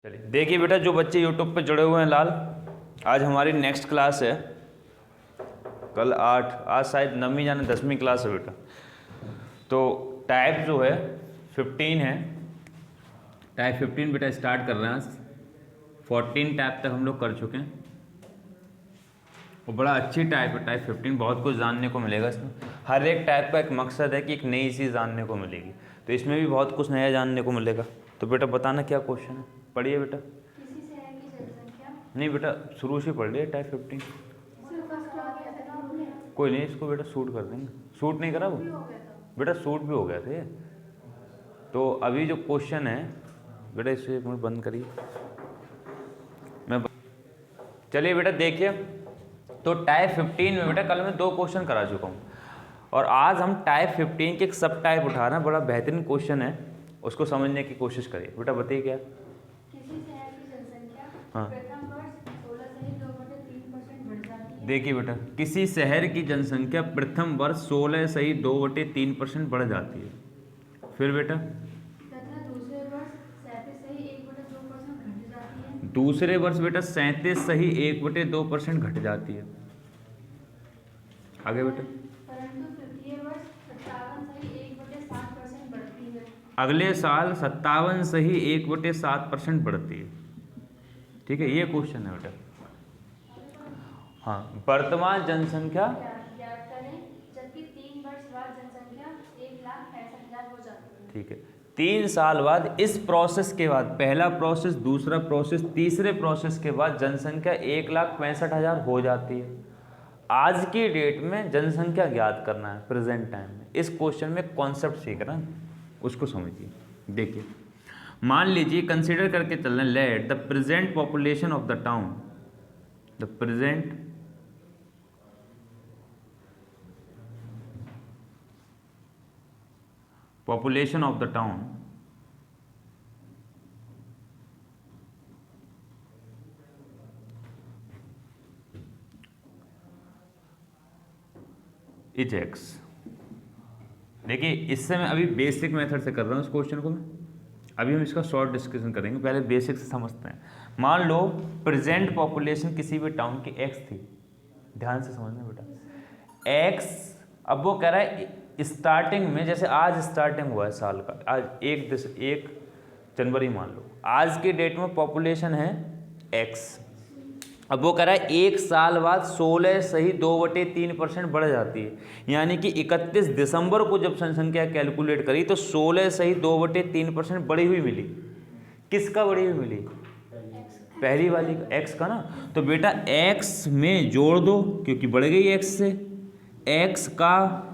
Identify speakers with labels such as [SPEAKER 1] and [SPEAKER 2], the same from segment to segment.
[SPEAKER 1] चलिए देखिए बेटा, जो बच्चे यूट्यूब पे जुड़े हुए हैं लाल, आज हमारी नेक्स्ट क्लास है। कल 8, आज शायद 9वीं जाने 10वीं क्लास है बेटा। तो टाइप जो है 15 है। टाइप 15 बेटा स्टार्ट कर रहे हैं आज। 14 टाइप तक हम लोग कर चुके हैं और बड़ा अच्छी टाइप है टाइप 15। बहुत कुछ जानने को मिलेगा इसमें। हर एक टाइप का एक मकसद है कि एक नई चीज़ जानने को मिलेगी, तो इसमें भी बहुत कुछ नया जानने को मिलेगा। तो बेटा बताना क्या क्वेश्चन है, पढ़िए बेटा।
[SPEAKER 2] किसी शहर की जनसंख्या।
[SPEAKER 1] नहीं बेटा, शुरू से पढ़ लिए टाइप 15। कोई नहीं, इसको बेटा शूट कर देंगे। शूट नहीं करा वो बेटा, शूट भी हो गया था ये। तो अभी जो क्वेश्चन है बेटा, इसे मुझे बंद करिए। चलिए बेटा देखिए, तो टाइप 15 में बेटा कल मैं 2 क्वेश्चन करा चुका हूँ और आज हम टाइप 15 के एक सब टाइप उठा रहे हैं। बड़ा बेहतरीन क्वेश्चन है, उसको समझने की कोशिश करिए। बेटा बताइए क्या।
[SPEAKER 2] किसी शहर की जनसंख्या
[SPEAKER 1] हाँ।
[SPEAKER 2] प्रथम वर्ष 16.2% बढ़ जाती है।
[SPEAKER 1] देखिए बेटा, किसी शहर की जनसंख्या प्रथम वर्ष 16.2% बढ़ जाती है। फिर बेटा
[SPEAKER 2] तथा दूसरे वर्ष 37.1% घट जाती है।
[SPEAKER 1] दूसरे वर्ष बेटा 37.1% घट जाती है। आगे बेटा
[SPEAKER 2] परंतु तृतीय वर्ष 57.1% बढ़ती है।
[SPEAKER 1] अगले साल 57.1% बढ़ती है। ठीक है, ये क्वेश्चन है बेटा। हाँ, वर्तमान जनसंख्या
[SPEAKER 2] ज्ञात करें, जबकि 3 वर्ष बाद जनसंख्या 1,65,000 हो जाती है।
[SPEAKER 1] ठीक है, 3 साल बाद इस प्रोसेस के बाद, पहला प्रोसेस, दूसरा प्रोसेस, तीसरे प्रोसेस के बाद जनसंख्या 1,65,000 हो जाती है। आज की डेट में जनसंख्या ज्ञात करना है प्रेजेंट टाइम में। इस क्वेश्चन में कॉन्सेप्ट सीख रहे हैं, उसको समझिए। देखिए, मान लीजिए कंसीडर करके चल रहे हैं, let the present population of the town, the present population of the town is x। देखिए, इससे मैं अभी बेसिक मेथड से कर रहा हूँ इस क्वेश्चन को। मैं अभी हम इसका शॉर्ट डिस्कशन करेंगे, पहले बेसिक से समझते हैं। मान लो प्रेजेंट पॉपुलेशन किसी भी टाउन की x थी। ध्यान से समझना बेटा, x। अब वो कह रहा है स्टार्टिंग में, जैसे आज स्टार्टिंग हुआ है साल का, आज 1 जनवरी मान लो, आज की डेट में पॉपुलेशन है x। अब वो कह रहा है 1 साल बाद 16.2/3% बढ़ जाती है। यानी कि 31 दिसंबर को जब जनसंख्या कैलकुलेट करी तो 16.2/3% बढ़ी हुई मिली। किसका बढ़ी हुई मिली? पहली वाली x का ना। तो बेटा x में जोड़ दो, क्योंकि बढ़ गई x से, x का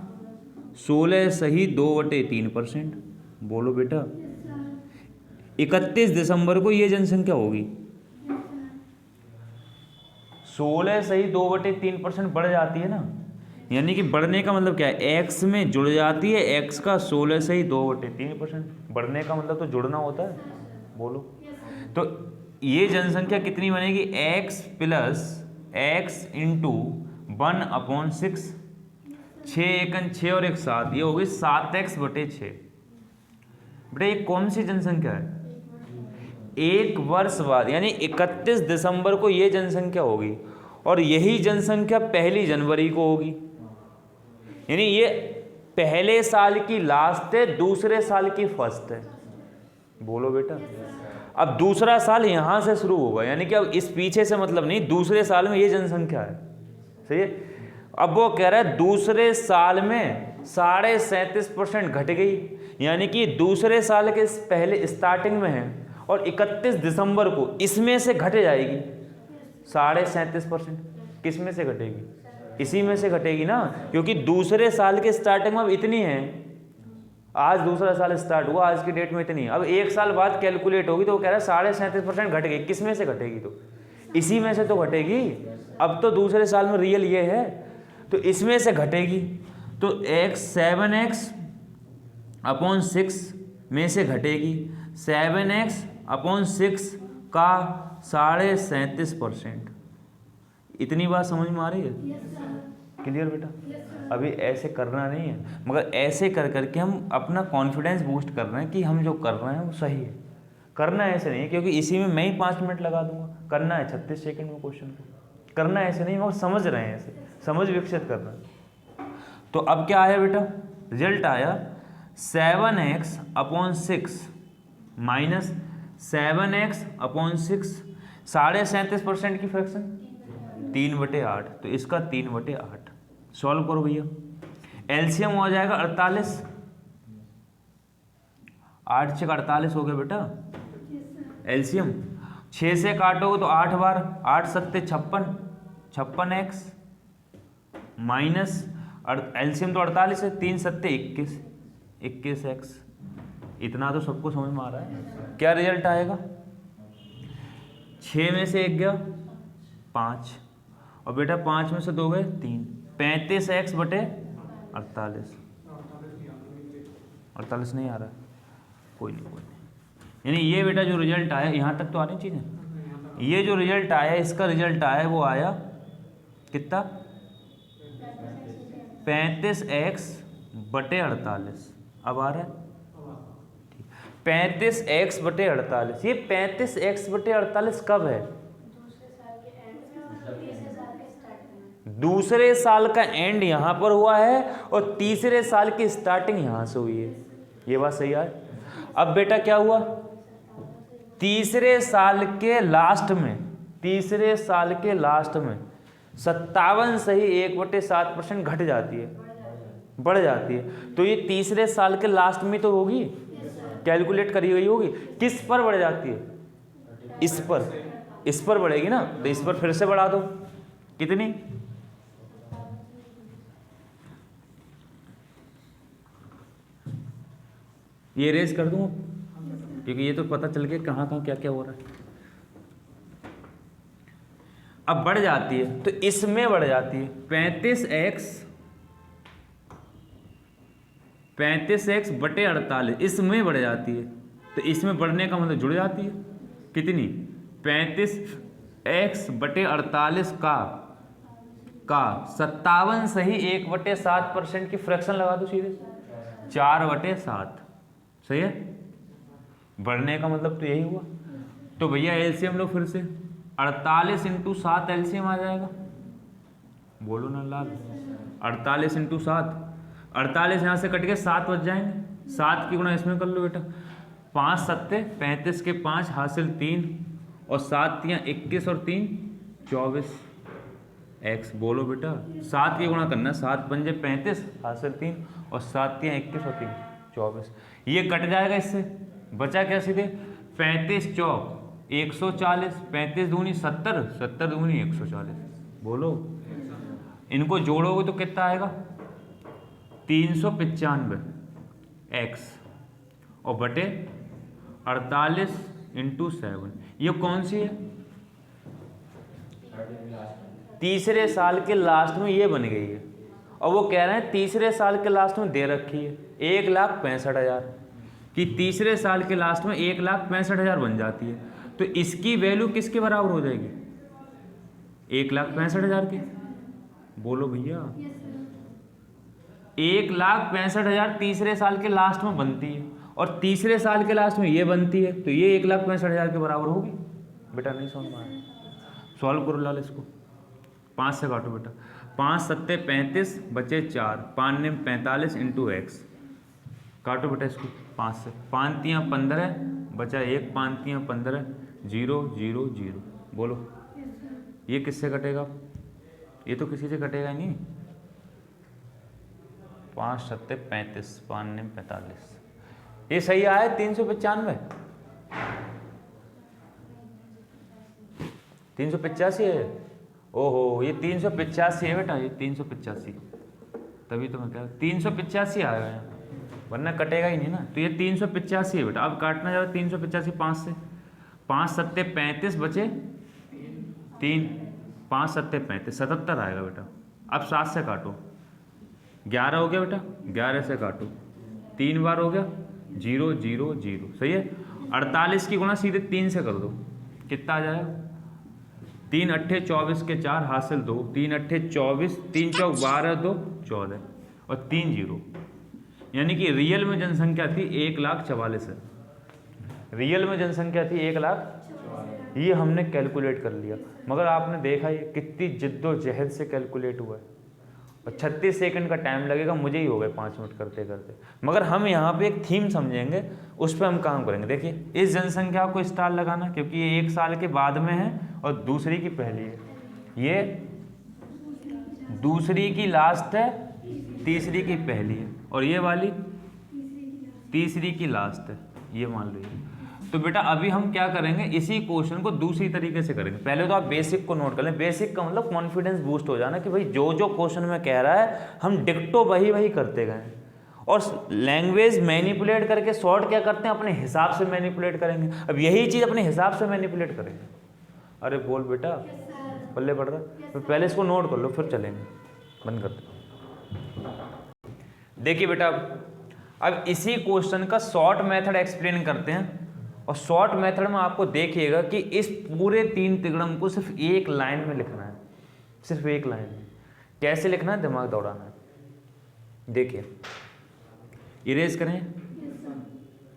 [SPEAKER 1] 16.2/3%। बोलो बेटा, 31 दिसंबर को ये जनसंख्या होगी। 16.2/3% बढ़ जाती है ना। यानी कि बढ़ने का मतलब क्या है, x में जुड़ जाती है x का 16.2/3%। बढ़ने का मतलब तो जुड़ना होता है। बोलो, तो ये जनसंख्या कितनी बनेगी? x plus x into 1/6। 6 एकन 6 और 1 7, ये होगी 7x/6। बेटा ये कौन सी जनसंख्या है? 1 वर्ष बाद, यानी 31 दिसंबर को ये जनसंख्या होगी और यही जनसंख्या 1 जनवरी को होगी। यानी ये पहले साल की लास्ट है, दूसरे साल की फर्स्ट है। बोलो बेटा, अब दूसरा साल यहां से शुरू होगा, यानी कि अब इस पीछे से मतलब नहीं, दूसरे साल में ये जनसंख्या है। सही है। अब वो कह रहा है दूसरे साल में 37.5% घट गई, यानी कि दूसरे साल के पहले स्टार्टिंग में है और 31 दिसंबर को इसमें से घट जाएगी 37.5%। किस में से घटेगी? इसी में से घटेगी ना, क्योंकि दूसरे साल के स्टार्टिंग में अब इतनी है। आज दूसरा साल स्टार्ट हुआ, आज की डेट में इतनी है। अब 1 साल बाद कैलकुलेट होगी तो वो कह रहा है 37.5% घट गई। किस में से घटेगी? तो इसी में से तो घटेगी। अब तो दूसरे साल में रियल ये है, तो इसमें से घटेगी। तो x 7x/6 में से घटेगी 7x/6 का 37.5%। इतनी बात समझ में आ रही है? क्लियर बेटा? अभी ऐसे करना नहीं है, मगर ऐसे कर करके हम अपना कॉन्फिडेंस बूस्ट कर रहे हैं कि हम जो कर रहे हैं वो सही है। करना ऐसे नहीं, क्योंकि इसी में मैं ही 5 मिनट लगा दूंगा। करना है 36 सेकंड में क्वेश्चन को, करना ऐसे नहीं, वो समझ रहे हैं, ऐसे समझ विकसित करना है। तो अब क्या आया बेटा, रिजल्ट आया 7x/6 माइनस 7x/6, 37.5% की फ्रैक्शन 3/8, तो इसका 3/8। सॉल्व करो भैया, एलसीएम हो जाएगा 48, 8 से 48 हो गया बेटा एलसीएम। 6 से काटोगे तो 8 बार, 8 सत्ते 56, 56x माइनस एलसीएम तो 48 है, 3 सत्ते 21, 21x। इतना तो सबको समझ में आ रहा है। क्या रिजल्ट आएगा, 6 में से 1 गया 5, और बेटा 5 में से 2 गए 3, 35x/48। 48 नहीं आ रहा है, कोई नहीं। यानी ये बेटा जो रिजल्ट आया, यहाँ तक तो आ रही चीज़ें, ये जो रिजल्ट आया, इसका रिजल्ट आया वो आया कितना, 35x/48। अब आ रहा है 35x/48। ये 35x/48 कब है, दूसरे साल का एंड यहाँ पर हुआ है और तीसरे साल की स्टार्टिंग यहाँ से हुई है। ये बात सही है। अब बेटा क्या हुआ, तीसरे साल के लास्ट में 57 से ही 1/7% घट जाती है, बढ़ जाती है। तो ये तीसरे साल के लास्ट में तो होगी, कैलकुलेट करी गई होगी। किस पर बढ़ जाती है, इस पर बढ़ेगी ना, तो इस पर फिर से बढ़ा दो, कितनी, ये रेस कर दूं, क्योंकि ये तो पता चल गया कहाँ कहाँ क्या क्या हो रहा है। अब बढ़ जाती है तो इसमें बढ़ जाती है 35x/48, इसमें बढ़ जाती है। तो इसमें बढ़ने का मतलब जुड़ जाती है कितनी, 35x/48 का 57 से ही 1/7% की फ्रैक्शन लगा दो सीधे, 4/7। सही है, बढ़ने का मतलब तो यही हुआ। तो भैया एलसीएम लो फिर से, 48 × 7 एलसीएम आ जाएगा, बोलो ना लाल, 48 × 7, 48 यहाँ से कट के 7 बच जाएंगे, 7 की गुणा इसमें कर लो बेटा, 5 सत्ते 35 के 5 हासिल 3, और 7 तियाँ 21 और 3 24 x। बोलो बेटा 7 की गुणा करना, 7 पंजे 35 हासिल 3, और 7 तियाँ 21 और 3 24। ये कट जाएगा इससे, बचा क्या सीधे 35 चौक 140, 35 दूनी 70, 70 दूनी 140। बोलो इनको जोड़ोगे तो कितना आएगा 395 x, और बटे 48 × 7। ये कौन सी है, तीसरे साल के लास्ट में ये बन गई है। और वो कह रहे हैं तीसरे साल के लास्ट में दे रखी है 1,65,000 कि तीसरे साल के लास्ट में 1,65,000 बन जाती है। तो इसकी वैल्यू किसके बराबर हो जाएगी, 1,65,000 की। बोलो भैया 1,65,000 तीसरे साल के लास्ट में बनती है, और तीसरे साल के लास्ट में ये बनती है, तो ये 1,65,000 के बराबर होगी। बेटा नहीं समझ में आया, सॉल्व करो लाल इसको, 5 से काटो बेटा, 5 सत्ते 35 बचे 4, 5 ने 45 × x। काटो बेटा इसको 5 से, 5 तियाँ 15 बचा 1, 5 तियाँ 15, 0 0 0। बोलो ये किससे कटेगा, ये तो किसी से कटेगा ही नहीं। 5 सत्ते 35, 5 ने 45, ये सही आया 395, 385 है। ओहो ये 385 है बेटा, ये 385, तभी तो मैं कह रहा 385 आएगा यहाँ, वरना कटेगा ही नहीं ना। तो ये 385 है बेटा। अब काटना जा रहा 385 5 से, 5 सत्ते 35 बचे 3, 5 सत्ते 35, 77 आएगा बेटा। अब 7 से काटो, 11 हो गया बेटा, 11 से काटो, 3 बार हो गया 0 0 0। सही है, 48 की गुणा सीधे 3 से कर दो, कितना आ जाएगा 3 अट्ठे 24 के 4 हासिल 2, 3 अट्ठे 24, 3 चौक 12 2 14, और 3 0। यानी कि रियल में जनसंख्या थी 1,44,000 है, रियल में जनसंख्या थी 1,00,000, ये हमने कैलकुलेट कर लिया। मगर आपने देखा ये कितनी जिद्दोजहद से कैलकुलेट हुआ है, और 36 सेकंड का टाइम लगेगा, मुझे ही हो गए 5 मिनट करते करते। मगर हम यहाँ पे एक थीम समझेंगे, उस पर हम काम करेंगे। देखिए, इस जनसंख्या को स्टार लगाना, क्योंकि ये 1 साल के बाद में है और दूसरी की पहली है, ये दूसरी की लास्ट है, तीसरी की पहली है, और ये वाली तीसरी की लास्ट है, ये मान लो ये। तो बेटा अभी हम क्या करेंगे, इसी क्वेश्चन को दूसरी तरीके से करेंगे। पहले तो आप बेसिक को नोट कर लें। बेसिक का मतलब कॉन्फिडेंस बूस्ट हो जाना कि भाई जो जो क्वेश्चन में कह रहा है हम डिक्टो वही वही करते गए। और लैंग्वेज मैनिपुलेट करके शॉर्ट क्या करते हैं, अपने हिसाब से मैनिपुलेट करेंगे। अब यही चीज़ अपने हिसाब से मैनिपुलेट करेंगे। अरे बोल बेटा, पल्ले पड़ रहा है, तो पहले इसको नोट कर लो फिर चलेंगे। बंद कर दो। देखिए बेटा, अब इसी क्वेश्चन का शॉर्ट मेथड एक्सप्लेन करते हैं। और शॉर्ट मेथड में आपको देखिएगा कि इस पूरे 3 तिगड़म को सिर्फ एक लाइन में लिखना है, सिर्फ एक लाइन में। कैसे लिखना है, दिमाग दौड़ाना है। देखिए, इरेज करें।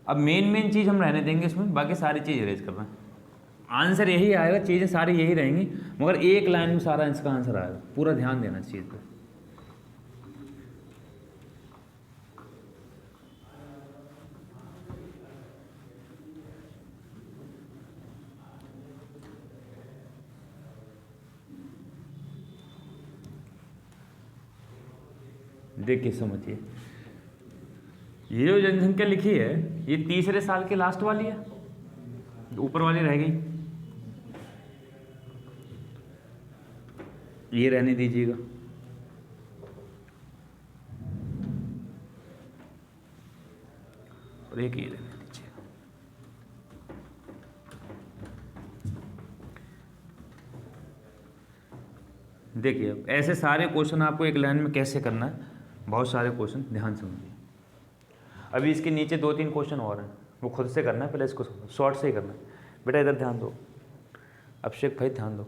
[SPEAKER 1] अब मेन चीज़ हम रहने देंगे इसमें, बाकी सारी चीज़ इरेज करना है। आंसर यही आएगा, चीज़ें सारी यही रहेंगी, मगर एक लाइन में सारा इसका आंसर आएगा। पूरा ध्यान देना इस चीज़ पर। देखिए समझिए, ये जो जनसंख्या लिखी है ये तीसरे साल के लास्ट वाली है, ऊपर वाली रह गई, ये रहने दीजिएगा। और एक ये रहने दीजिएगा। देखिए, ऐसे सारे क्वेश्चन आपको एक लाइन में कैसे करना है, बहुत सारे क्वेश्चन, ध्यान समझिए। अभी इसके नीचे 2-3 क्वेश्चन और हैं, वो खुद से करना है, पहले इसको शॉर्ट से ही करना है। बेटा इधर ध्यान दो, अभिषेक भाई ध्यान दो।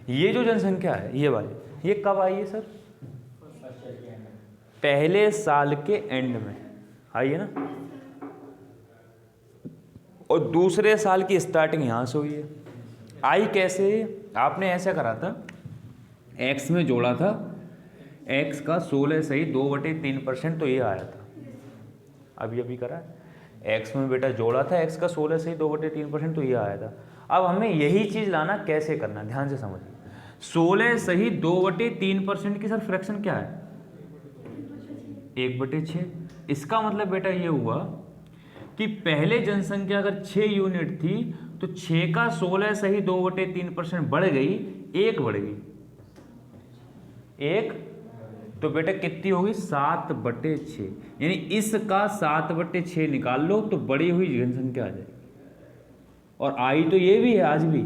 [SPEAKER 1] ये जो जनसंख्या है ये वाली, ये कब आई है सर? पहले साल के एंड में आई है ना, और दूसरे साल की स्टार्टिंग यहां से हुई है। आई कैसे? आपने ऐसा करा था, एक्स में जोड़ा था, एक्स का 16 सही 2/3%, तो ये आया था। अभी करा, एक्स में बेटा जोड़ा था, एक्स का 16 सही 2/3%, तो ये आया था। अब हमें यही चीज़ लाना, कैसे करना, ध्यान से समझिए। 16 सही 2/3% की सर फ्रैक्शन क्या है? 1/6। इसका मतलब बेटा ये हुआ कि पहले जनसंख्या अगर 6 यूनिट थी तो 6 का 16 सही 2/3% बढ़ गई, 1 बढ़ गई, 1, तो बेटा कितनी होगी? 7/6। यानी इसका 7/6 निकाल लो तो बड़ी हुई जनसंख्या आ जाएगी। और आई तो ये भी है आज भी,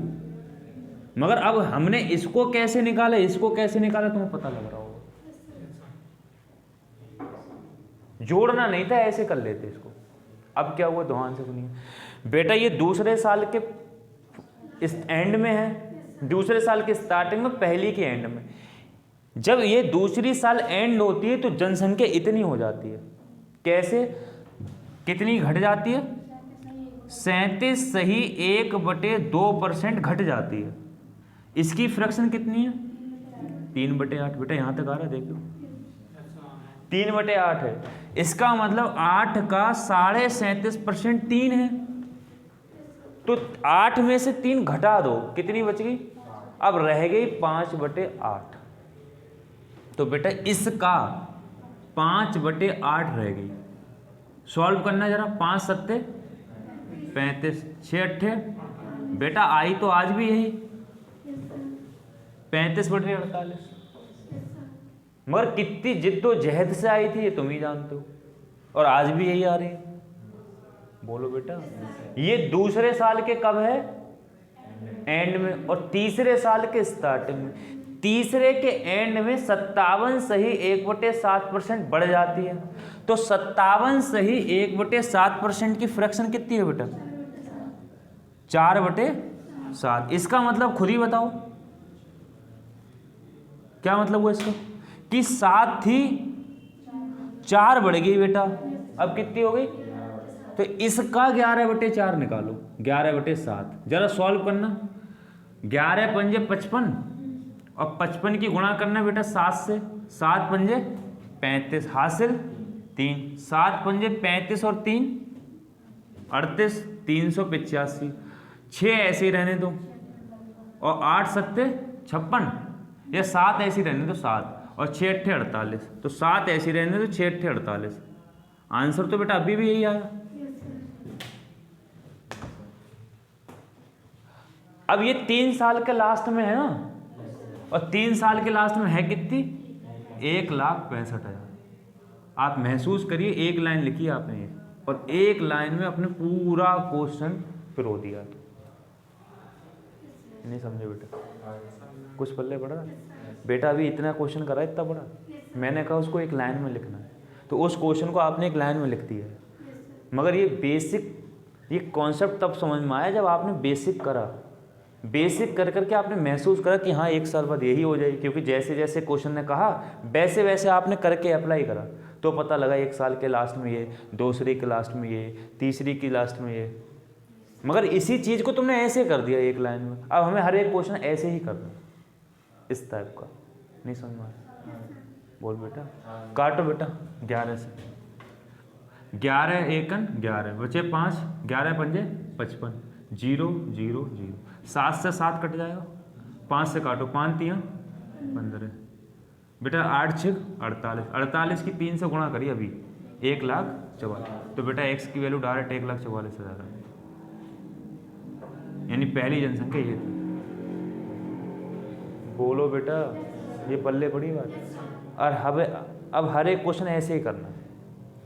[SPEAKER 1] मगर अब हमने इसको कैसे निकाला, इसको कैसे निकाला तुम्हें पता लग रहा होगा। जोड़ना नहीं था, ऐसे कर लेते इसको। अब क्या हुआ, ध्यान से सुनिए बेटा, ये दूसरे साल के इस एंड में है, दूसरे साल के स्टार्टिंग में, पहली के एंड में। जब ये दूसरी साल एंड होती है तो जनसंख्या इतनी हो जाती है। कैसे? कितनी घट जाती है? 37 सही 1/2% घट जाती है। इसकी फ्रैक्शन कितनी है? 3/8। बेटा यहां तक आ रहा है, देख लो, 3/8 है। इसका मतलब 8 का 37.5% 3 है। तो 8 में से 3 घटा दो, कितनी बच गई? अब रह गई 5/8। तो बेटा इसका 5/8 रह गई। सॉल्व करना जरा, 5 सत्ते 35, 6 अट्ठे, बेटा आई तो आज भी यही 35/48। मगर कितनी जिद्दोजहद से आई थी ये तुम ही जानते हो, और आज भी यही आ रही है। बोलो बेटा, ये दूसरे साल के कब है? एंड में, और तीसरे साल के स्टार्टिंग में। तीसरे के एंड में 57 सही 1/7% बढ़ जाती है। तो 57 सही 1/7% की फ्रैक्शन कितनी है बेटा? 4/7। इसका मतलब खुद ही बताओ, क्या मतलब हुआ इसका? कि 7 थी, 4 बढ़ गई बेटा, अब कितनी हो गई? तो इसका 11/4 निकालो, 11/7। जरा सॉल्व करना, 11 पंजे 55 और 55 की गुणा करना बेटा 7 से, 7 पंजे 35, हासिल 3, 7 पंजे 35 और 3 38, 385। 6 ऐसे ही रहने दो और 8 सत्ते 56, या 7 ऐसे ही रहने दो 7 और 6 अट्ठे 48, तो 7 ऐसे ही रहने दो 6 अट्ठे 48। आंसर तो बेटा अभी भी यही आया। अब ये 3 साल के लास्ट में है ना, और 3 साल के लास्ट में है कितनी, 1,65,000। आप महसूस करिए, एक लाइन लिखी आपने ये, और एक लाइन में अपने पूरा क्वेश्चन पिरो दिया। नहीं समझे बेटा, कुछ पल्ले पड़ा बेटा, अभी इतना क्वेश्चन करा इतना बड़ा, मैंने कहा उसको एक लाइन में लिखना है, तो उस क्वेश्चन को आपने एक लाइन में लिख दिया है। मगर ये बेसिक, ये कॉन्सेप्ट तब समझ में आया जब आपने बेसिक करा, बेसिक कर करके आपने महसूस करा कि हाँ 1 साल बाद यही हो जाएगी, क्योंकि जैसे जैसे क्वेश्चन ने कहा वैसे वैसे आपने करके अप्लाई करा, तो पता लगा 1 साल के लास्ट में ये, दूसरी के लास्ट में ये, तीसरी की लास्ट में ये। मगर इसी चीज़ को तुमने ऐसे कर दिया एक लाइन में। अब हमें हर एक क्वेश्चन ऐसे ही करना, इस टाइप का। नहीं समझ में आया? बोल बेटा, काटो बेटा 11 से, 11 एकन 11 बचे 5, 11 पंजे 55, 0 0 0, 7 से 7 कट जाएगा, 5 से काटो, 5 3 15 बेटा, 8 6 48, 48 की 3 से गुणा करिए अभी, 1,44,000। तो बेटा x की वैल्यू डायरेक्ट 1,44,000 है, यानी पहली जनसंख्या ये थी। बोलो बेटा, ये पल्ले पड़ी बात। और अब हर एक क्वेश्चन ऐसे ही करना,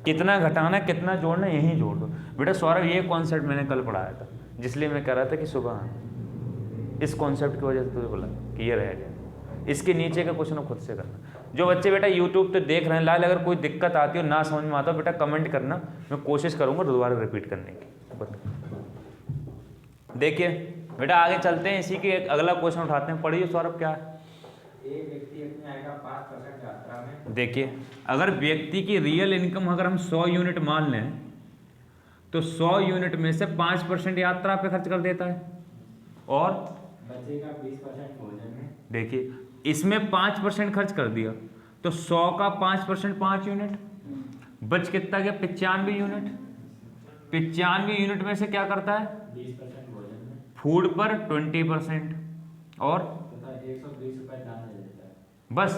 [SPEAKER 1] कितना घटाना कितना जोड़ना यही जोड़ दो बेटा। सौरभ, ये कॉन्सेप्ट मैंने कल पढ़ाया था, जिसलिए मैं कह रहा था कि सुबह आना, इस कॉन्सेप्ट की वजह से तुझे बोला कि ये रह गया। इसके नीचे का क्वेश्चन खुद से करना। जो बच्चे बेटा यूट्यूब पे देख रहे हैं, लाल अगर कोई दिक्कत आती हो, ना समझ में आता हो बेटा, कमेंट करना, मैं कोशिश करूँगा दोबारा रिपीट करने की। देखिए बेटा आगे चलते हैं, इसी के एक अगला क्वेश्चन उठाते हैं। पढ़िए सौरभ, क्या है?
[SPEAKER 3] एक व्यक्ति अपनी आय का 5% यात्रा में,
[SPEAKER 1] देखिए अगर व्यक्ति की रियल इनकम अगर हम 100 यूनिट मान लें, तो 100 यूनिट में से 5% यात्रा पे खर्च कर देता है, और
[SPEAKER 3] बचेगा 20% भोजन में।
[SPEAKER 1] देखिए इसमें 5% खर्च कर दिया, तो 100 का 5% 5 यूनिट, बच कितना गया? 95 यूनिट। 95 यूनिट में से क्या करता है?
[SPEAKER 3] 20% भोजन में,
[SPEAKER 1] फूड पर 20%, और
[SPEAKER 3] तथा 120 रुपए दान दे देता है।
[SPEAKER 1] बस।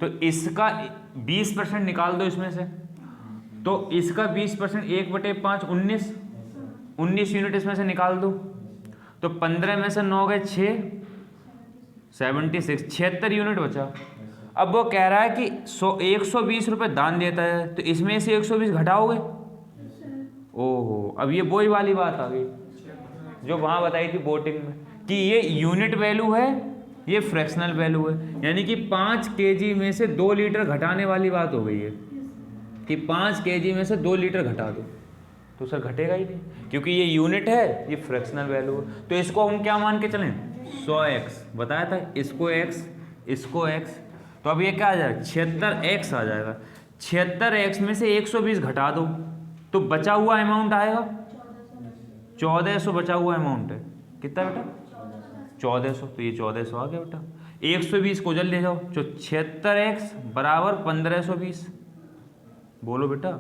[SPEAKER 1] तो इसका 20% निकाल दो इसमें से, तो इसका 20% 1/5 19 यूनिट इसमें से निकाल दो, तो 15 में से 9 गए 6, 76, 76 यूनिट बचा। अब वो कह रहा है कि 120 रुपये दान देता है, तो इसमें से 120 घटाओगे। ओहो, अब ये वही वाली बात आ गई जो वहाँ बताई थी बोटिंग में, कि ये यूनिट वैल्यू है, ये फ्रैक्शनल वैल्यू है, यानी कि 5 kg में से 2 लीटर घटाने वाली बात हो गई है, कि 5 kg में से 2 लीटर घटा दो, तो सर घटेगा ही नहीं, क्योंकि ये यूनिट है, ये फ्रैक्शनल वैल्यू है। तो इसको हम क्या मान के चलें? 100x बताया था, इसको x, इसको x, तो अब ये क्या आ जाएगा? 76x आ जाएगा। 76x में से 120 घटा दो, तो बचा हुआ अमाउंट आएगा 1400 बचा हुआ अमाउंट है। कितना बेटा? 1400, तो ये 1400 आ गया बेटा। 120 को जल ले जाओ, तो 76x बराबर 1520। बोलो बेटा,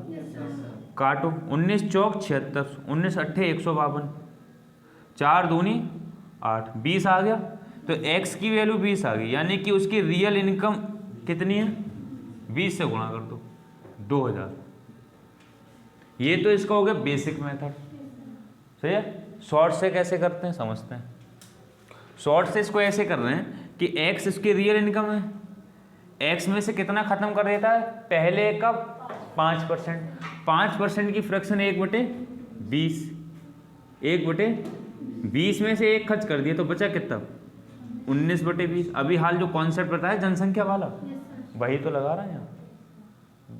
[SPEAKER 1] काटो, 19 चौक 76, 19 अट्ठे 152, 4 दूनी 8, 20 आ गया। तो x की वैल्यू 20 आ गई, यानी कि उसकी रियल इनकम कितनी है? 20 से गुणा कर दो, 2000। ये तो इसका हो गया बेसिक मेथड, सही है। शॉर्ट से कैसे करते हैं समझते हैं। शॉर्ट से इसको ऐसे कर रहे हैं कि x इसकी रियल इनकम है, x में से कितना खत्म कर देता है? पहले का 5%, 5% की फ्रैक्शन 1/20, 1/20 में से 1 खर्च कर दिया, तो बचा कितना? 19/20। अभी हाल जो कॉन्सेप्ट बताया जनसंख्या वाला, वही तो लगा रहा है यहाँ,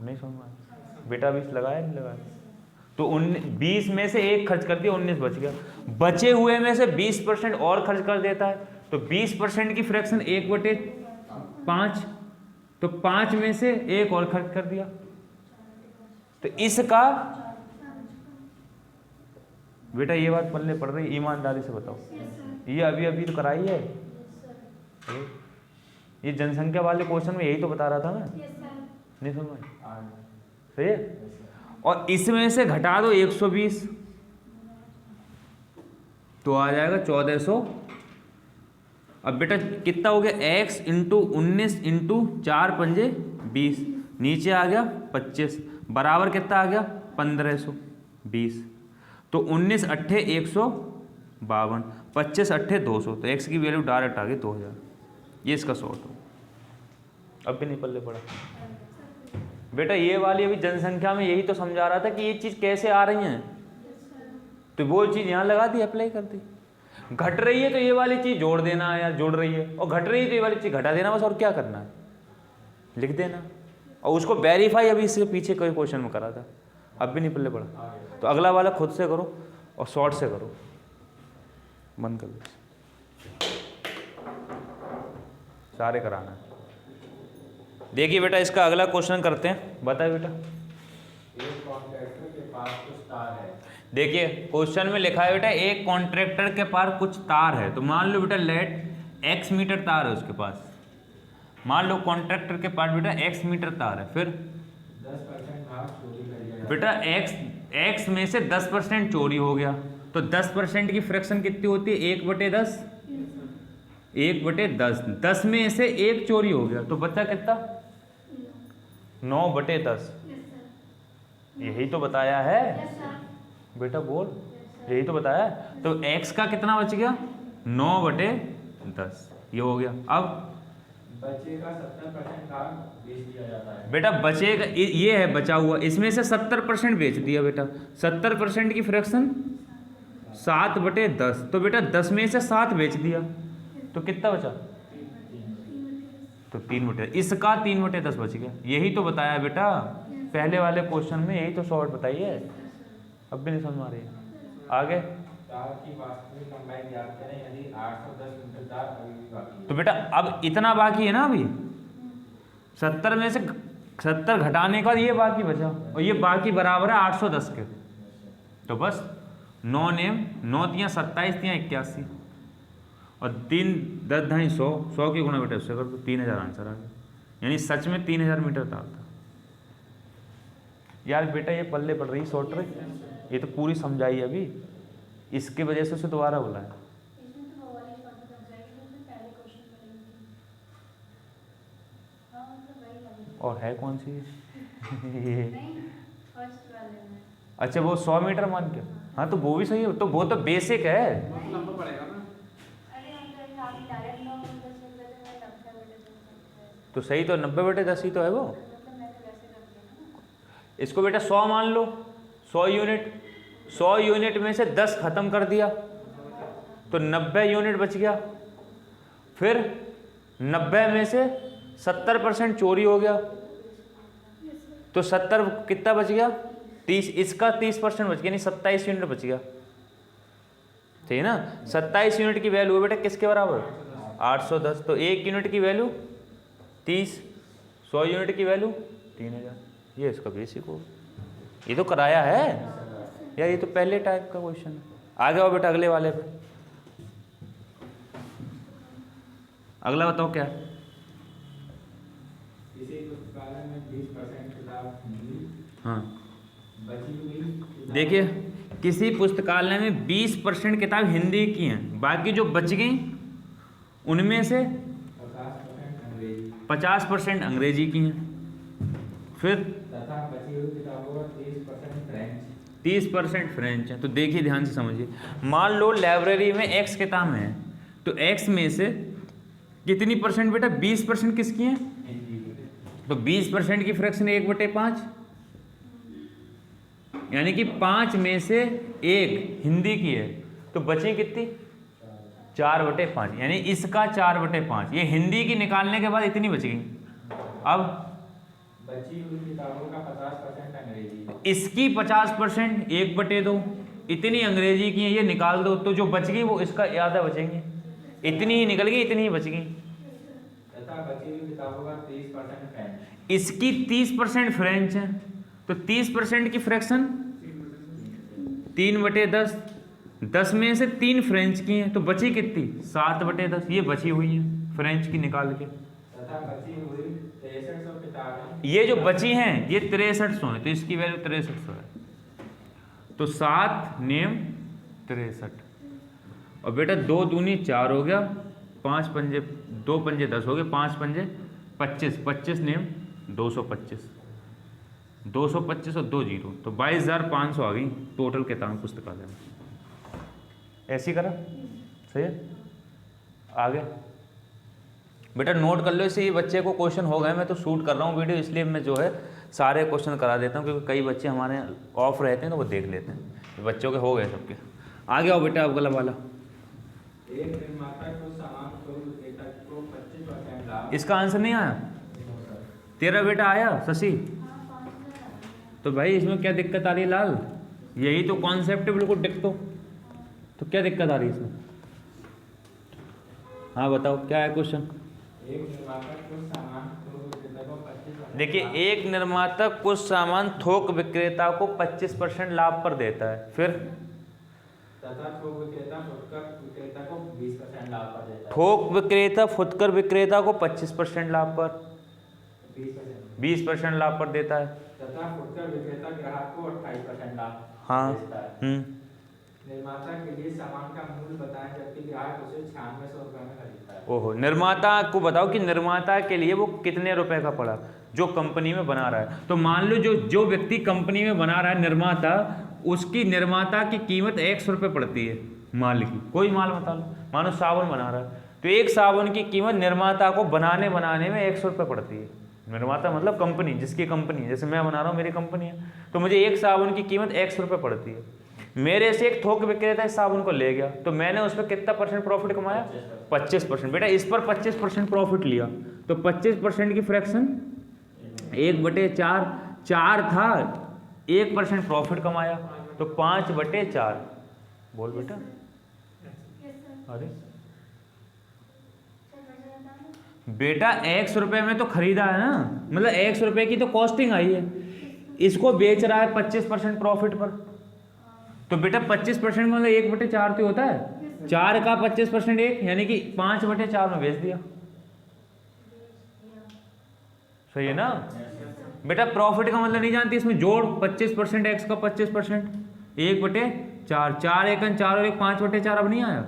[SPEAKER 1] नहीं समझ में बेटा? 20 लगाया नहीं लगाया? तो 20 में से 1 खर्च कर दिया, 19 बच गया। बचे हुए में से 20% और खर्च कर देता है, तो 20% की फ्रैक्शन 1/5, तो 5 में से 1 और खर्च कर दिया, तो इसका बेटा ये बात पल्ले पड़ रही, ईमानदारी से बताओ। ये अभी अभी तो कराई है, ये जनसंख्या वाले क्वेश्चन में यही तो बता रहा था मैं, नहीं समझ सही है। और इसमें से घटा दो 120 तो आ जाएगा 1400। अब बेटा कितना हो गया, x इंटू 19 इंटू 4 पंजे 20, नीचे आ गया 25 बराबर कितना आ गया 1520। तो 19 अट्ठे 152, 25 अट्ठे 200, तो x की वैल्यू डायरेक्ट आ गई 2000। ये इसका शॉर्ट हो। अब भी नहीं पल्ले पड़ा बेटा। ये वाली अभी जनसंख्या में यही तो समझा रहा था कि ये चीज़ कैसे आ रही हैं, तो वो चीज़ यहाँ लगा दी, अप्लाई कर दी। घट रही है तो ये वाली चीज़ जोड़ देना है, या जोड़ रही है, और घट रही है तो ये वाली चीज़ घटा देना बस, और क्या करना है, लिख देना। और उसको वेरीफाई अभी इससे पीछे कोई क्वेश्चन में करा था, अब भी नहीं पल्ले पड़ा। तो अगला वाला खुद से करो और शॉर्ट से करो, बंद कर दो, सारे कराना है। देखिए बेटा इसका अगला क्वेश्चन करते हैं, बताए बेटा।
[SPEAKER 3] एक कॉन्ट्रैक्टर के पास कुछ तार है।
[SPEAKER 1] देखिए क्वेश्चन में लिखा है बेटा एक कॉन्ट्रैक्टर के पास कुछ तार है, तो मान लो बेटा लेट x मीटर तार है उसके पास। मान लो कॉन्ट्रैक्टर के पास बेटा x मीटर तार है, फिर
[SPEAKER 3] 10% भाग चोरी कर लिया
[SPEAKER 1] बेटा x में से 10% चोरी हो गया, तो 10% की फ्रैक्शन कितनी होती है, 1/10। 1/10, 10 में से 1 चोरी हो गया, तो बचा कितना 9/10। यही तो बताया है बेटा, बोल, यही तो बताया है। तो x का कितना बच गया 9/10, ये हो गया। अब
[SPEAKER 3] बचेगा 70% भाग बेच दिया जाता है।
[SPEAKER 1] बेटा बचेगा, ये है बचा हुआ, इसमें से 70% बेच दिया बेटा। 70% की फ्रैक्शन 7/10, तो बेटा 10 में से 7 बेच दिया, तो कितना बचा, तो 3/10। इसका 3/10 बच गया। यही तो बताया बेटा पहले वाले क्वेश्चन में, यही तो शॉर्ट बताई है। अब भी नहीं समझ आ रही है, आगे।
[SPEAKER 3] तार की वास्तविक लंबाई ज्ञात करें यदि 810 मीटर तार अभी भी बाकी है।
[SPEAKER 1] तो बेटा अब इतना बाकी है ना, अभी 70 में से 70 घटाने का ये बाकी बचा, और ये बाकी बराबर है 810 के। तो बस 9 नेम, 9 तियाँ 27 तियाँ 81, और 3 10 ढाई 100, 100 की गुणा बेटा उससे कर दो, 3000 आंसर आ गया। यानी सच में 3000 मीटर तार था। यार बेटा ये पल्ले पड़ रही शॉर्ट ट्रिक, ये तो पूरी समझाई अभी, इसकी वजह से उसे दोबारा बोला है।
[SPEAKER 2] इसमें तो वो वाली पॉइंट लग जाएगी जो पहले क्वेश्चन करेंगे। हाँ मतलब वही लगेगी।
[SPEAKER 1] और है कौन सी ये?
[SPEAKER 2] नहीं, फर्स्ट वाले में।
[SPEAKER 1] अच्छा वो 100 मीटर मान के, हाँ तो वो भी सही है, तो वो तो बेसिक है।
[SPEAKER 2] अरे हम तो अभी डायरेक्ट 9 मीटर से मैं 90/10
[SPEAKER 1] तो सही तो 90/10 ही तो है वो।
[SPEAKER 2] मतलब मैं तो वैसे कर दिया ना।
[SPEAKER 1] इसको बेटा 100 मान लो, 100 यूनिट, 100 यूनिट में से 10 खत्म कर दिया तो 90 यूनिट बच गया। फिर 90 में से 70% चोरी हो गया, तो 70 कितना बच गया 30, इसका 30% बच गया, नहीं 27 यूनिट बच गया, ठीक है ना। 27 यूनिट की वैल्यू है बेटा किसके बराबर 810, तो 1 यूनिट की वैल्यू 30, 100 यूनिट की वैल्यू 3000। ये इसका बेसिक हो, ये तो कराया है यार, ये तो पहले टाइप का क्वेश्चन है। आगे आओ बेटा अगले वाले पे, अगला बताओ क्या है।
[SPEAKER 3] किसी पुस्तकालय में 20% किताब हिंदी
[SPEAKER 1] हाँ
[SPEAKER 3] बची हुई किताब-
[SPEAKER 1] देखिए किसी पुस्तकालय में 20% किताब हिंदी की हैं, बाकी जो बच गई उनमें से
[SPEAKER 3] 50% अंग्रेजी
[SPEAKER 1] 50% अंग्रेजी की हैं। फिर
[SPEAKER 3] तथा बची हुई किताबों का 30% फ्रेंच।
[SPEAKER 1] 30% फ्रेंच है। तो देखिए ध्यान से समझिए, मान लो लाइब्रेरी में x किताबें हैं, तो x में से कितनी परसेंट बेटा 20% किसकी हैं, तो 20% की फ्रैक्शन 1/5, यानी कि 5 में से 1 हिंदी की है, तो बची कितनी 4/5, यानी इसका 4/5। ये हिंदी की निकालने के बाद इतनी बच गई। अब
[SPEAKER 3] बची हुई किताबों का 50% अंग्रेजी।
[SPEAKER 1] इसकी 50% 1/2, इतनी अंग्रेजी की है, ये निकाल दो, तो जो बच गई वो इसका आधा बचेंगे, इतनी ही निकल गई, इतनी ही बच गई।
[SPEAKER 3] तथा बची हुई किताबों का 30% फ्रेंच।
[SPEAKER 1] इसकी 30% फ्रेंच है, तो 30% की फ्रैक्शन 3/10, 10 में से 3 फ्रेंच की हैं, तो बची कितनी? 7/10, ये बची हुई है फ्रेंच की निकाल के।
[SPEAKER 3] तथा बची हुई 6300 किताबें,
[SPEAKER 1] ये जो बची हैं ये 6300 है, तो इसकी वैल्यू 6300 है। तो 7 नेम 63। और बेटा 2 दूनी 4 हो गया, 5 पंजे 2 पंजे 10 हो गए, 5 पंजे 25, 25 नेम 225, 225 और 2 जीरो, तो 22,500 आ गई टोटल किताब पुस्तकालय में। ऐसी करा सही है। आगे बेटा नोट कर लो इसे, ये बच्चे को क्वेश्चन हो गए। मैं तो शूट कर रहा हूँ वीडियो, इसलिए मैं जो है सारे क्वेश्चन करा देता हूँ, क्योंकि कई बच्चे हमारे ऑफ रहते हैं तो वो देख लेते हैं। बच्चों के हो गए सबके। आगे आओ बेटा, अगला वाला।
[SPEAKER 3] एक निर्माता को सामान पूर्व विक्रेता को 25% लाभ।
[SPEAKER 1] इसका आंसर नहीं आया? तेरा बेटा आया शशि? तो भाई इसमें क्या दिक्कत आ रही है लाल? यही तो कॉन्सेप्ट है बिल्कुल डिक्टो। तो क्या दिक्कत आ रही है इसमें? हाँ बताओ क्या है क्वेश्चन।
[SPEAKER 3] एक निर्माता को सामान पूर्व विक्रेता को 25%।
[SPEAKER 1] देखिए, एक निर्माता कुछ सामान थोक विक्रेता को 25% लाभ पर देता है, फिर
[SPEAKER 3] तथा थोक विक्रेता फुटकर विक्रेता को 20% लाभ पर देता है।
[SPEAKER 1] थोक विक्रेता फुटकर विक्रेता को 25% लाभ पर
[SPEAKER 3] 20%।
[SPEAKER 1] 20% लाभ पर देता है।
[SPEAKER 3] तथा फुटकर विक्रेता ग्राहक को 28% लाभ
[SPEAKER 1] हाँ।
[SPEAKER 3] देता है। निर्माता के लिए सामान का मूल्य बताएं, जबकि ग्राहक उसे 9600 रुपये में खरीदता है।
[SPEAKER 1] ओहो, निर्माता को बताओ कि निर्माता के लिए वो कितने रुपए का पड़ा जो कंपनी में बना रहा है। तो मान लो जो व्यक्ति कंपनी में बना रहा है निर्माता, उसकी निर्माता की कीमत 100 रुपये पड़ती है माल की। कोई माल बता लो, मानो साबुन बना रहा है, तो एक साबुन की कीमत निर्माता को बनाने में 100 रुपये पड़ती है। निर्माता मतलब कंपनी, जिसकी कंपनी है, जैसे मैं बना रहा हूँ मेरी कंपनी है, तो मुझे एक साबुन की कीमत 100 रुपये पड़ती है। मेरे से एक थोक विक्रेता इस साबुन को ले गया, तो मैंने उस पर कितना % प्रॉफिट कमाया? 25%। बेटा इस पर 25% प्रॉफिट लिया, तो 25% की फ्रैक्शन 1/4, 4 था, 1% प्रॉफिट कमाया, तो 5/4। बोल बेटा। अरे बेटा 100 रुपये में तो खरीदा है ना, मतलब 100 रुपये की तो कॉस्टिंग आई है, इसको बेच रहा है 25% प्रॉफिट पर। तो बेटा 25% मतलब 1/4 तो होता है, 4 का 25% 1, यानी कि 5/4 में बेच दिया। सही है ना बेटा? प्रॉफिट का मतलब नहीं जानती, इसमें जोड़ 25% x का 25%, 1/4, 4 एकन 4 और 1 5/4। अब नहीं आया?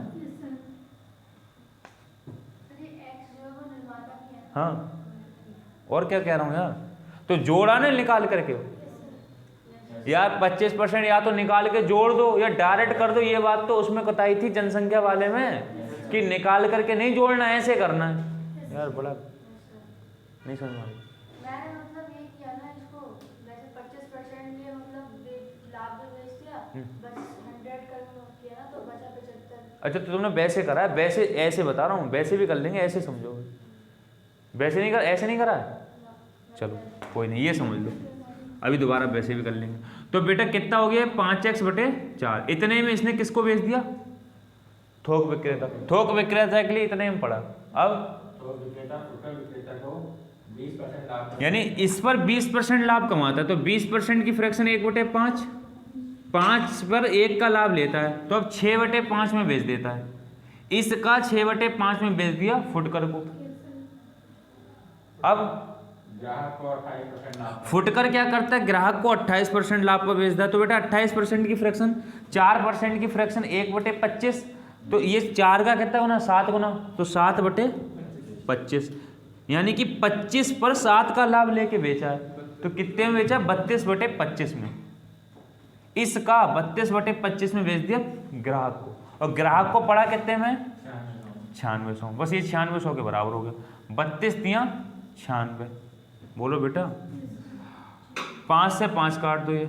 [SPEAKER 1] हाँ, और क्या कह रहा हूँ यार? तो जोड़ा ना निकाल करके यार, 25% या तो निकाल के जोड़ दो या डायरेक्ट कर दो। ये बात तो उसमें बताई थी जनसंख्या वाले में कि निकाल करके नहीं जोड़ना, ऐसे करना है। यार बड़ा नहीं समझ में।
[SPEAKER 2] मैंने मतलब ये किया ना, इसको वैसे 25% लिए मतलब लाभ में बेच दिया, बस 100 का किया ना, तो बचा 75।
[SPEAKER 1] अच्छा, तो तुमने वैसे करा है? वैसे ऐसे बता रहा हूँ, वैसे भी कर लेंगे, ऐसे समझोगे। वैसे नहीं कर, ऐसे नहीं करा है? चलो कोई नहीं, ये समझ लो, अभी दोबारा वैसे भी कर लेंगे। तो बेटा कितना हो गया? 5x/4। इतने में इसने किसको बेच दिया? थोक विक्रेता। थोक विक्रेता के लिए इतने में पड़ा। अब
[SPEAKER 3] थोक विक्रेता फुटकर विक्रेता को 20% लाभ,
[SPEAKER 1] यानी इस पर 20% लाभ कमाता है, तो 20% की फ्रैक्शन 1/5, 5 पर 1 का लाभ लेता है, तो अब 6/5 में बेच देता है। इसका 6/5 में बेच दिया फुटकर को। अब
[SPEAKER 3] ग्राहक को 28% लाभ।
[SPEAKER 1] फुटकर क्या करता है? ग्राहक को 28% लाभ पर बेचता है। तो बेटा 28% की फ्रैक्शन, 4% की फ्रैक्शन 1/25, तो ये 4 का कितना गुना? 7 गुना, तो 7/25, यानी कि 25 पर 7 का लाभ लेके बेचा है। तो कितने में बेचा? 32/25 में। इसका 32/25 में बेच दिया ग्राहक को, और ग्राहक को पड़ा कितने में? 9600। बस ये 9600 के बराबर हो गया। 32 दिया 96। बोलो बेटा, 5 से 5 काट दो ये,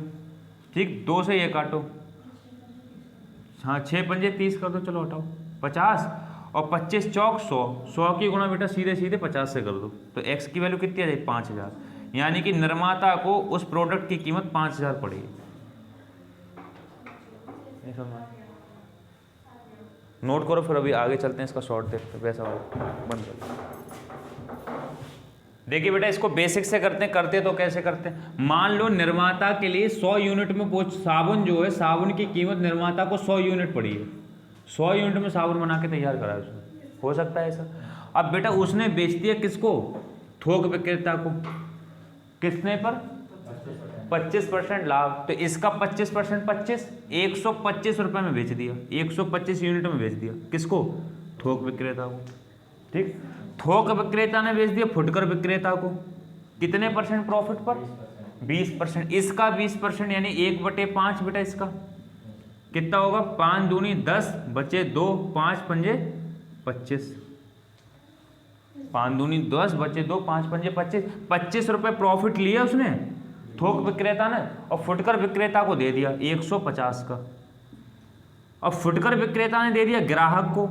[SPEAKER 1] ठीक, 2 से ये काटो, हाँ 6 पंजे 30 कर दो, चलो हटाओ 50, और 25 चौक 100, 100 की गुणा बेटा सीधे सीधे 50 से कर दो, तो x की वैल्यू कितनी आ जाएगी? 5000, यानी कि निर्माता को उस प्रोडक्ट की कीमत 5000 पड़ेगी। नहीं समझ? नोट करो, फिर अभी आगे चलते हैं, इसका शॉर्ट देखते हैं, वैसा वाला बंद कर। देखिए बेटा इसको बेसिक से करते तो कैसे करते हैं। मान लो निर्माता के लिए 100 यूनिट में साबुन जो है, साबुन की कीमत निर्माता को 100 यूनिट पड़ी है, 100 यूनिट में साबुन बना के तैयार करा है उसने, हो सकता है ऐसा। अब बेटा उसने बेच दिया किसको, थोक विक्रेता को, किसने पर 25% लाभ, तो इसका 25% 25, 125 रुपये में बेच दिया, 125 यूनिट में बेच दिया, किसको, थोक विक्रेता को। ठीक, थोक विक्रेता ने बेच दिया फुटकर विक्रेता को, कितने परसेंट प्रॉफिट पर, 20%, इसका 20% यानी 1/5 बेटा, इसका कितना होगा, 5 दूनी 10 बचे 2, 5 पंजे 25, 5 दूनी 10 बचे 2, 5 पंजे 25, 25 रुपये प्रॉफिट लिया उसने थोक विक्रेता ने, और फुटकर विक्रेता को दे दिया 150 का, और फुटकर विक्रेता ने दे दिया ग्राहक को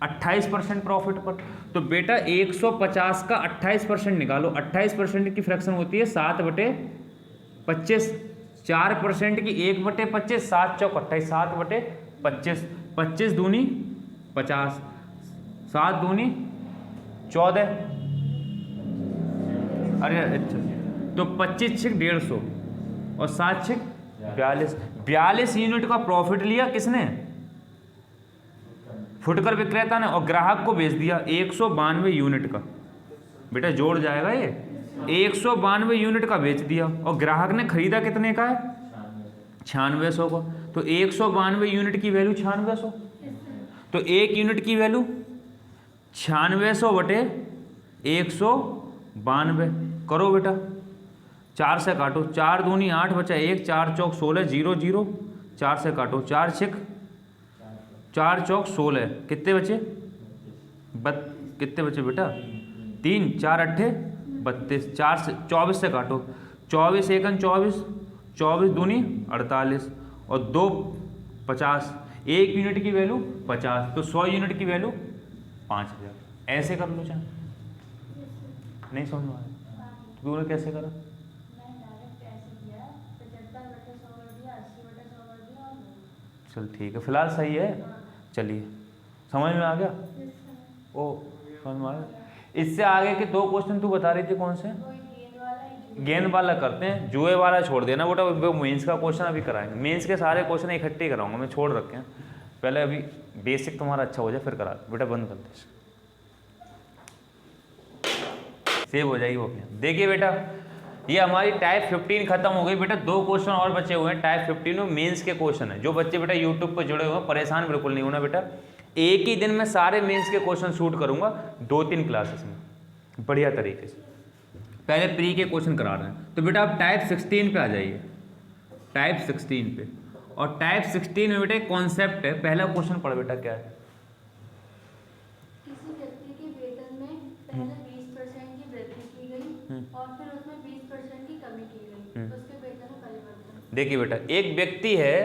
[SPEAKER 1] 28% प्रॉफिट पर। तो बेटा 150 का 28% निकालो, 28% की फ्रैक्शन होती है 7/25, 4% की 1/25, 7 चौक 28, 7/25, 25 दूनी 50, 7 दूनी 14, अरे अच्छा, तो 25 छिक 150 और 7 छिक 42 यूनिट का प्रॉफिट लिया किसने, फुटकर विक्रेता ने, और ग्राहक को बेच दिया 192 यूनिट का, बेटा जोड़ जाएगा ये, 192 यूनिट का बेच दिया, और ग्राहक ने खरीदा कितने का है, 9600 का, तो 192 यूनिट की वैल्यू 9600, तो एक यूनिट की वैल्यू 9600 बटे 192, करो बेटा 4 से काटो, 4 दूनी 8 बचा 1, 4 चौक 16, 0 0, 4 से काटो, 4 छिक 4 चौक 16, कितने बचे, कितने बचे बेटा, 3, 4 अट्ठे 32, 4 से 24 से काटो, 24 एकन 24, 24 दूनी 48, और 2 50, एक यूनिट की वैल्यू 50, तो 100 यूनिट की वैल्यू 5000, ऐसे कर लो चाहे, नहीं समझ में आया तो तूने कैसे करा, चल ठीक है, फिलहाल सही है, चलिए समझ में आ गया, ओ समझ में आ गया। इससे आगे के 2 क्वेश्चन तू बता रही थी कौन से, गेंद वाला करते हैं, जुए वाला छोड़ देना बेटा, वो मेंस का क्वेश्चन अभी कराएंगे, मेंस के सारे क्वेश्चन इकट्ठे कराऊंगा मैं, छोड़ रखे हैं, पहले अभी बेसिक तुम्हारा अच्छा हो जाए फिर करा बेटा, बंद कर दे, सेव हो जाएगी वो अपने। देखिए बेटा ये हमारी टाइप 15 खत्म हो गई बेटा, 2 क्वेश्चन और बचे हुए हैं टाइप 15 में, मेंस के क्वेश्चन है। जो बच्चे बेटा यूट्यूब पर जुड़े हुए हैं परेशान बिल्कुल नहीं होना बेटा, एक ही दिन में सारे मेंस के क्वेश्चन शूट करूंगा 2-3 क्लासेस में बढ़िया तरीके से। पहले प्री के क्वेश्चन करा रहे हैं, तो बेटा आप टाइप 16 पे आ जाइए, टाइप 16 पे, और टाइप 16 में बेटा कॉन्सेप्ट है, पहला क्वेश्चन पढ़ बेटा क्या है,
[SPEAKER 2] किसी व्यक्ति के वेतन में पहले 20% की वृद्धि की गई और फिर उसमें 20% की कमी की गई, तो उसके वेतन में परिवर्तन।
[SPEAKER 1] देखिए बेटा एक व्यक्ति है,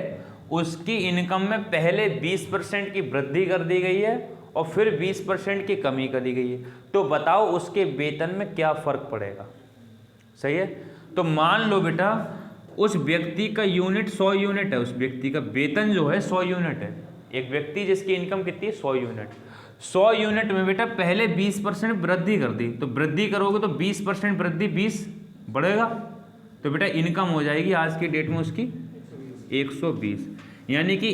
[SPEAKER 1] उसकी इनकम में पहले 20% की वृद्धि कर दी गई है और फिर 20% की कमी कर दी गई है, तो बताओ उसके वेतन में क्या फर्क पड़ेगा, सही है। तो मान लो बेटा उस व्यक्ति का यूनिट 100 यूनिट है, उस व्यक्ति का वेतन जो है 100 यूनिट है, एक व्यक्ति जिसकी इनकम कितनी है 100 यूनिट, 100 यूनिट में बेटा पहले 20% वृद्धि कर दी, तो वृद्धि करोगे तो 20% वृद्धि 20 बढ़ेगा, तो बेटा इनकम हो जाएगी आज की डेट में उसकी 120, यानी कि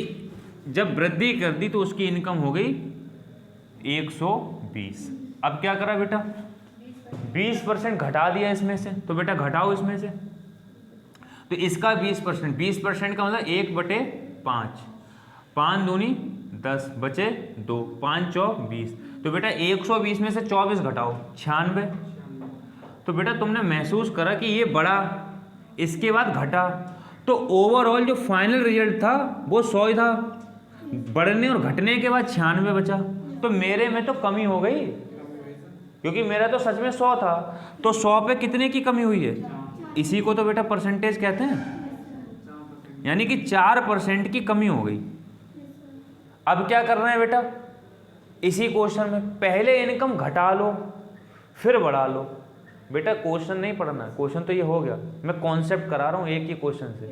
[SPEAKER 1] जब वृद्धि कर दी तो उसकी इनकम हो गई 120। अब क्या करा बेटा 20% घटा दिया इसमें से, तो बेटा घटाओ इसमें से, तो इसका 20% का मतलब 1/5, 5 दूनी 10 बचे 2, 5 चौक 20, तो बेटा 120 में से 24 घटाओ 96, तो बेटा तुमने महसूस करा कि ये बढ़ा इसके बाद घटा, तो ओवरऑल जो फाइनल रिजल्ट था वो 100 ही था, बढ़ने और घटने के बाद 96 बचा, तो मेरे में तो कमी हो गई, क्योंकि मेरा तो सच में 100 था, तो 100 पे कितने की कमी हुई है, इसी को तो बेटा परसेंटेज कहते हैं, यानी कि 4% की कमी हो गई। अब क्या करना है बेटा, इसी क्वेश्चन में पहले इनकम घटा लो फिर बढ़ा लो, बेटा क्वेश्चन नहीं पढ़ना है, क्वेश्चन तो ये हो गया, मैं कॉन्सेप्ट करा रहा हूँ एक ही क्वेश्चन से,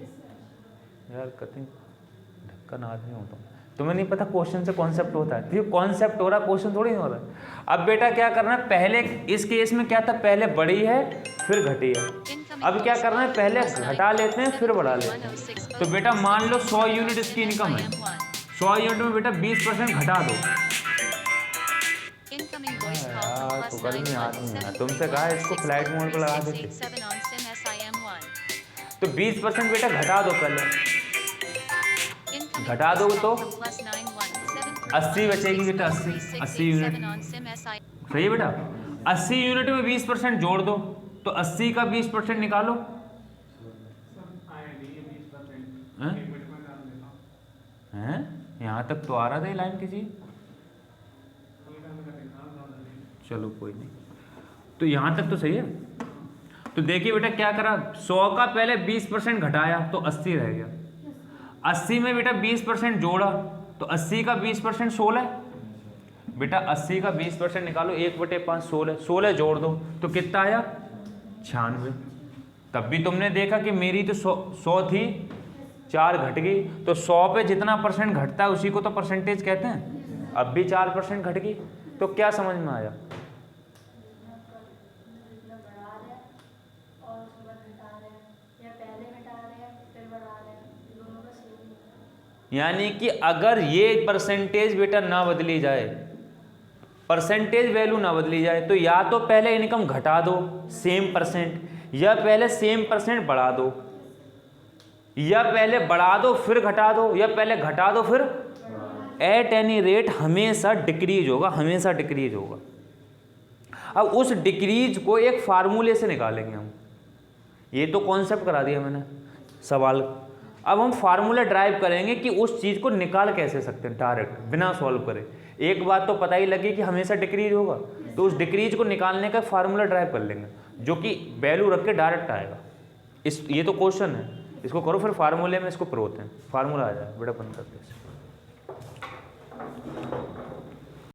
[SPEAKER 1] यार कतई ढक्कन आदमी होता हूँ। तुम्हें नहीं पता क्वेश्चन से कॉन्सेप्ट होता है, तो कॉन्सेप्ट हो रहा, क्वेश्चन थोड़ी हो रहा है। अब बेटा क्या करना है, पहले इस केस में क्या था, पहले बढ़ी है फिर घटी है। अब क्या करना है, पहले घटा लेते हैं फिर बढ़ा लेते हैं। तो बेटा मान लो 100 यूनिट इसकी इनकम है, 100 यूनिट में बेटा 20% घटा दो। तो गर्मी आदमी है, तुमसे कहा इसको फ्लाइट मोड पर लगा देते। तो 20% बेटा घटा दो, पहले घटा दो तो 80 बचेगी बेटा, 80 यूनिट। सही है बेटा, 80 यूनिट में 20% जोड़ दो, तो 80 का 20% निकालो। हैं? यहाँ तक तो आ रहा था ये लाइन किसी, चलो कोई नहीं, तो यहाँ तक तो सही है। तो देखिए बेटा क्या करा, 100 का पहले 20% घटाया तो 80 रह गया, 80 में बेटा 20% जोड़ा तो 80 का 20% 16। बेटा 80 का 20% निकालो, 1/5 16, 16 जोड़ दो तो कितना आया, 96। तब भी तुमने देखा कि मेरी तो 100 थी, 4 घट गई, तो 100 पे जितना परसेंट घटता है उसी को तो परसेंटेज कहते हैं। अब भी 4% घट गई, तो क्या समझ में आया, यानी कि अगर ये परसेंटेज बेटा ना बदली जाए, परसेंटेज वैल्यू ना बदली जाए, तो या तो पहले इनकम घटा दो सेम परसेंट, या पहले सेम परसेंट बढ़ा दो, या पहले बढ़ा दो फिर घटा दो, या पहले घटा दो फिर, एट एनी रेट हमेशा डिक्रीज होगा, हमेशा डिक्रीज होगा। अब उस डिक्रीज को एक फार्मूले से निकालेंगे हम। ये तो कॉन्सेप्ट करा दिया मैंने सवाल, अब हम फार्मूला ड्राइव करेंगे कि उस चीज़ को निकाल कैसे सकते हैं डायरेक्ट बिना सॉल्व करे। एक बात तो पता ही लगी कि हमेशा डिक्रीज होगा, तो उस डिक्रीज को निकालने का फार्मूला ड्राइव कर लेंगे जो कि वैल्यू रख के डायरेक्ट आएगा। ये तो क्वेश्चन है, इसको करो फिर फार्मूले में इसको प्रो होते हैं, फार्मूला आ जाए बेटा बंद करते हैं।